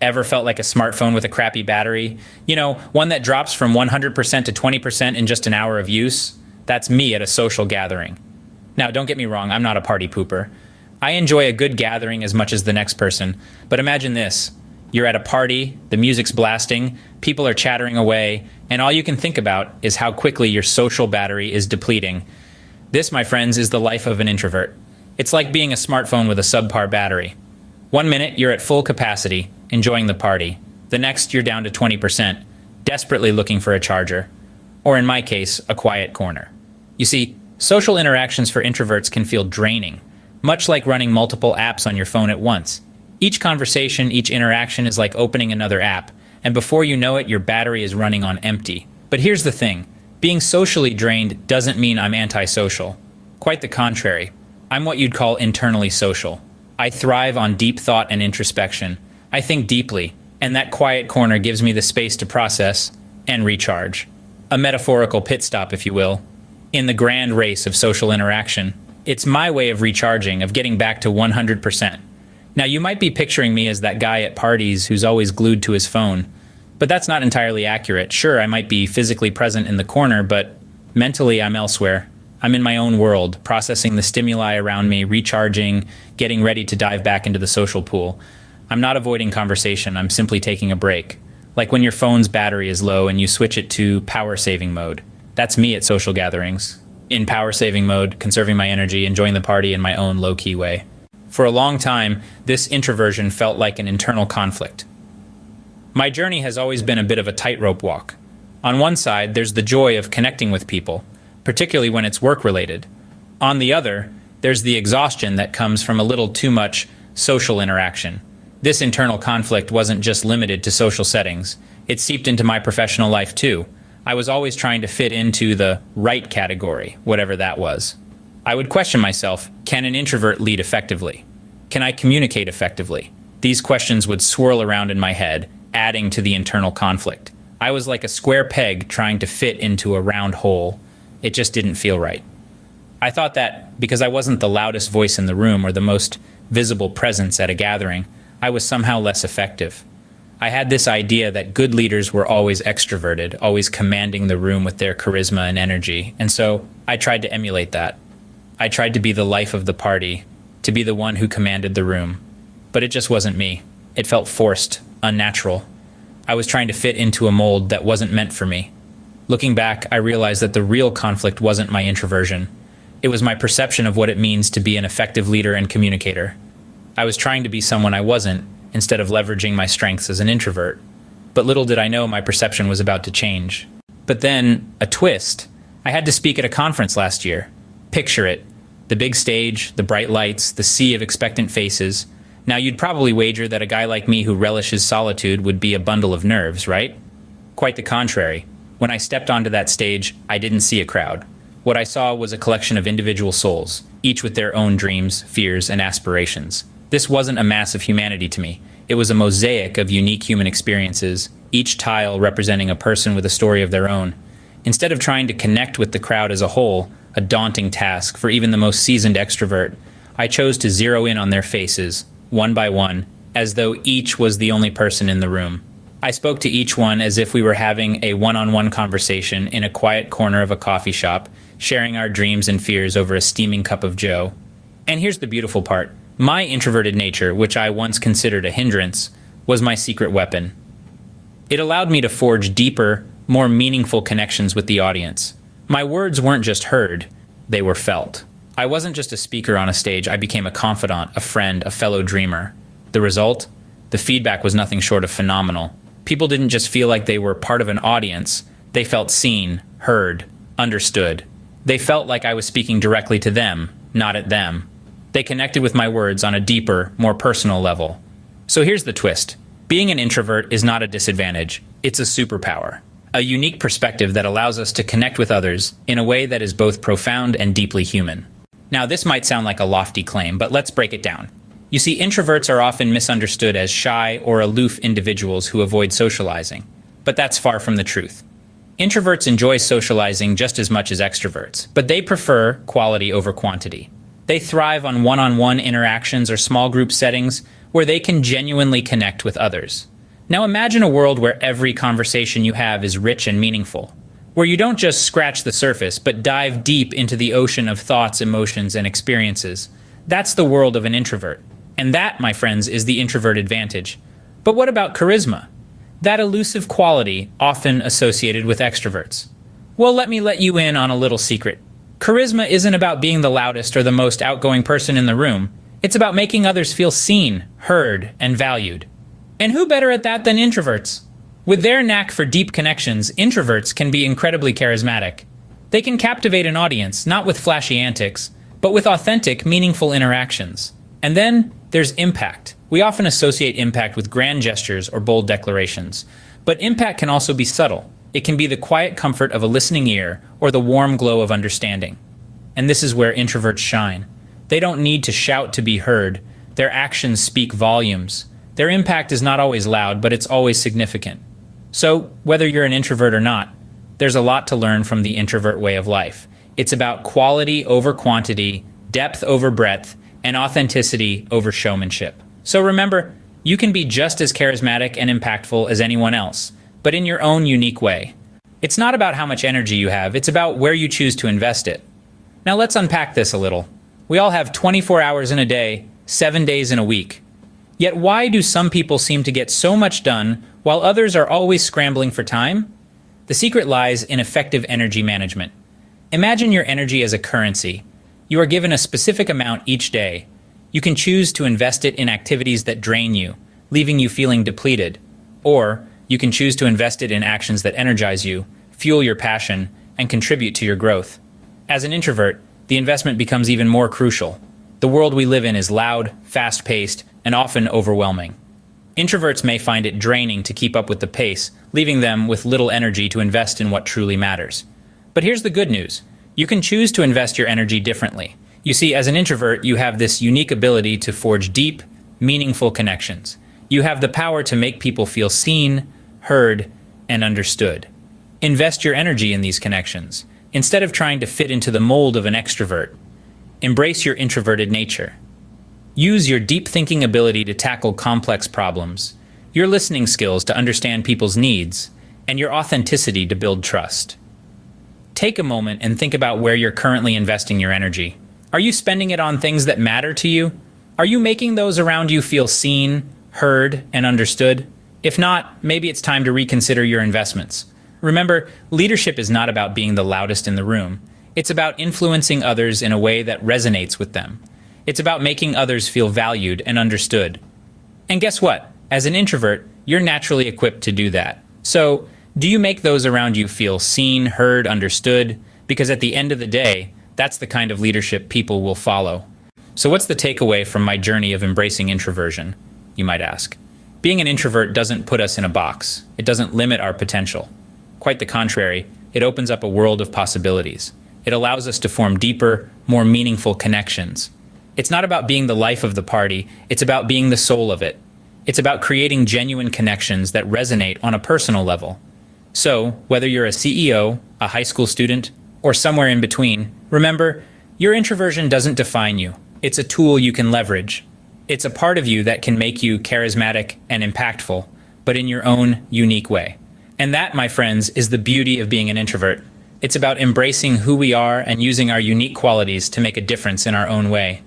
Ever felt like a smartphone with a crappy battery? You know, one that drops from 100% to 20% in just an hour of use? That's me at a social gathering. Now, don't get me wrong, I'm not a party pooper. I enjoy a good gathering as much as the next person, but imagine this. You're at a party, the music's blasting, people are chattering away, and all you can think about is how quickly your social battery is depleting. This, my friends, is the life of an introvert. It's like being a smartphone with a subpar battery. 1 minute, you're at full capacity, enjoying the party. The next, you're down to 20%, desperately looking for a charger. Or in my case, a quiet corner. You see, social interactions for introverts can feel draining, much like running multiple apps on your phone at once. Each conversation, each interaction is like opening another app, and before you know it, your battery is running on empty. But here's the thing. Being socially drained doesn't mean I'm antisocial. Quite the contrary. I'm what you'd call internally social. I thrive on deep thought and introspection. I think deeply, and that quiet corner gives me the space to process and recharge. A metaphorical pit stop, if you will, in the grand race of social interaction. It's my way of recharging, of getting back to 100%. Now, you might be picturing me as that guy at parties who's always glued to his phone, but that's not entirely accurate. Sure, I might be physically present in the corner, but mentally I'm elsewhere. I'm in my own world, processing the stimuli around me, recharging, getting ready to dive back into the social pool. I'm not avoiding conversation, I'm simply taking a break. Like when your phone's battery is low and you switch it to power saving mode. That's me at social gatherings. In power saving mode, conserving my energy, enjoying the party in my own low-key way. For a long time, this introversion felt like an internal conflict. My journey has always been a bit of a tightrope walk. On one side, there's the joy of connecting with people, particularly when it's work-related. On the other, there's the exhaustion that comes from a little too much social interaction. This internal conflict wasn't just limited to social settings. It seeped into my professional life too. I was always trying to fit into the right category, whatever that was. I would question myself, can an introvert lead effectively? Can I communicate effectively? These questions would swirl around in my head, adding to the internal conflict. I was like a square peg trying to fit into a round hole. It just didn't feel right. I thought that because I wasn't the loudest voice in the room or the most visible presence at a gathering, I was somehow less effective. I had this idea that good leaders were always extroverted, always commanding the room with their charisma and energy, and so I tried to emulate that. I tried to be the life of the party, to be the one who commanded the room. But it just wasn't me. It felt forced, unnatural. I was trying to fit into a mold that wasn't meant for me. Looking back, I realized that the real conflict wasn't my introversion. It was my perception of what it means to be an effective leader and communicator. I was trying to be someone I wasn't, instead of leveraging my strengths as an introvert. But little did I know my perception was about to change. But then, a twist. I had to speak at a conference last year. Picture it. The big stage, the bright lights, the sea of expectant faces. Now, you'd probably wager that a guy like me who relishes solitude would be a bundle of nerves, right? Quite the contrary. When I stepped onto that stage, I didn't see a crowd. What I saw was a collection of individual souls, each with their own dreams, fears, and aspirations. This wasn't a mass of humanity to me. It was a mosaic of unique human experiences, each tile representing a person with a story of their own. Instead of trying to connect with the crowd as a whole, a daunting task for even the most seasoned extrovert, I chose to zero in on their faces, one by one, as though each was the only person in the room. I spoke to each one as if we were having a one-on-one conversation in a quiet corner of a coffee shop, sharing our dreams and fears over a steaming cup of joe. And here's the beautiful part. My introverted nature, which I once considered a hindrance, was my secret weapon. It allowed me to forge deeper, more meaningful connections with the audience. My words weren't just heard, they were felt. I wasn't just a speaker on a stage, I became a confidant, a friend, a fellow dreamer. The result? The feedback was nothing short of phenomenal. People didn't just feel like they were part of an audience, they felt seen, heard, understood. They felt like I was speaking directly to them, not at them. They connected with my words on a deeper, more personal level. So here's the twist. Being an introvert is not a disadvantage, it's a superpower. A unique perspective that allows us to connect with others in a way that is both profound and deeply human. Now, this might sound like a lofty claim, but let's break it down. You see, introverts are often misunderstood as shy or aloof individuals who avoid socializing. But that's far from the truth. Introverts enjoy socializing just as much as extroverts, but they prefer quality over quantity. They thrive on one-on-one interactions or small group settings where they can genuinely connect with others. Now imagine a world where every conversation you have is rich and meaningful, where you don't just scratch the surface, but dive deep into the ocean of thoughts, emotions, and experiences. That's the world of an introvert. And that, my friends, is the introvert advantage. But what about charisma? That elusive quality often associated with extroverts. Well, let me let you in on a little secret. Charisma isn't about being the loudest or the most outgoing person in the room. It's about making others feel seen, heard, and valued. And who better at that than introverts? With their knack for deep connections, introverts can be incredibly charismatic. They can captivate an audience, not with flashy antics, but with authentic, meaningful interactions. And then there's impact. We often associate impact with grand gestures or bold declarations. But impact can also be subtle. It can be the quiet comfort of a listening ear or the warm glow of understanding. And this is where introverts shine. They don't need to shout to be heard. Their actions speak volumes. Their impact is not always loud, but it's always significant. So, whether you're an introvert or not, there's a lot to learn from the introvert way of life. It's about quality over quantity, depth over breadth, and authenticity over showmanship. So remember, you can be just as charismatic and impactful as anyone else, but in your own unique way. It's not about how much energy you have, it's about where you choose to invest it. Now let's unpack this a little. We all have 24 hours in a day, 7 days in a week. Yet why do some people seem to get so much done while others are always scrambling for time? The secret lies in effective energy management. Imagine your energy as a currency. You are given a specific amount each day. You can choose to invest it in activities that drain you, leaving you feeling depleted. Or you can choose to invest it in actions that energize you, fuel your passion, and contribute to your growth. As an introvert, the investment becomes even more crucial. The world we live in is loud, fast-paced, and often overwhelming. Introverts may find it draining to keep up with the pace, leaving them with little energy to invest in what truly matters. But here's the good news. You can choose to invest your energy differently. You see, as an introvert, you have this unique ability to forge deep, meaningful connections. You have the power to make people feel seen, heard, and understood. Invest your energy in these connections, instead of trying to fit into the mold of an extrovert. Embrace your introverted nature. Use your deep thinking ability to tackle complex problems, your listening skills to understand people's needs, and your authenticity to build trust. Take a moment and think about where you're currently investing your energy. Are you spending it on things that matter to you? Are you making those around you feel seen, heard, and understood? If not, maybe it's time to reconsider your investments. Remember, leadership is not about being the loudest in the room. It's about influencing others in a way that resonates with them. It's about making others feel valued and understood. And guess what? As an introvert, you're naturally equipped to do that. So, do you make those around you feel seen, heard, understood? Because at the end of the day, that's the kind of leadership people will follow. So what's the takeaway from my journey of embracing introversion, you might ask? Being an introvert doesn't put us in a box. It doesn't limit our potential. Quite the contrary, it opens up a world of possibilities. It allows us to form deeper, more meaningful connections. It's not about being the life of the party, it's about being the soul of it. It's about creating genuine connections that resonate on a personal level. So, whether you're a CEO, a high school student, or somewhere in between, remember, your introversion doesn't define you. It's a tool you can leverage. It's a part of you that can make you charismatic and impactful, but in your own unique way. And that, my friends, is the beauty of being an introvert. It's about embracing who we are and using our unique qualities to make a difference in our own way.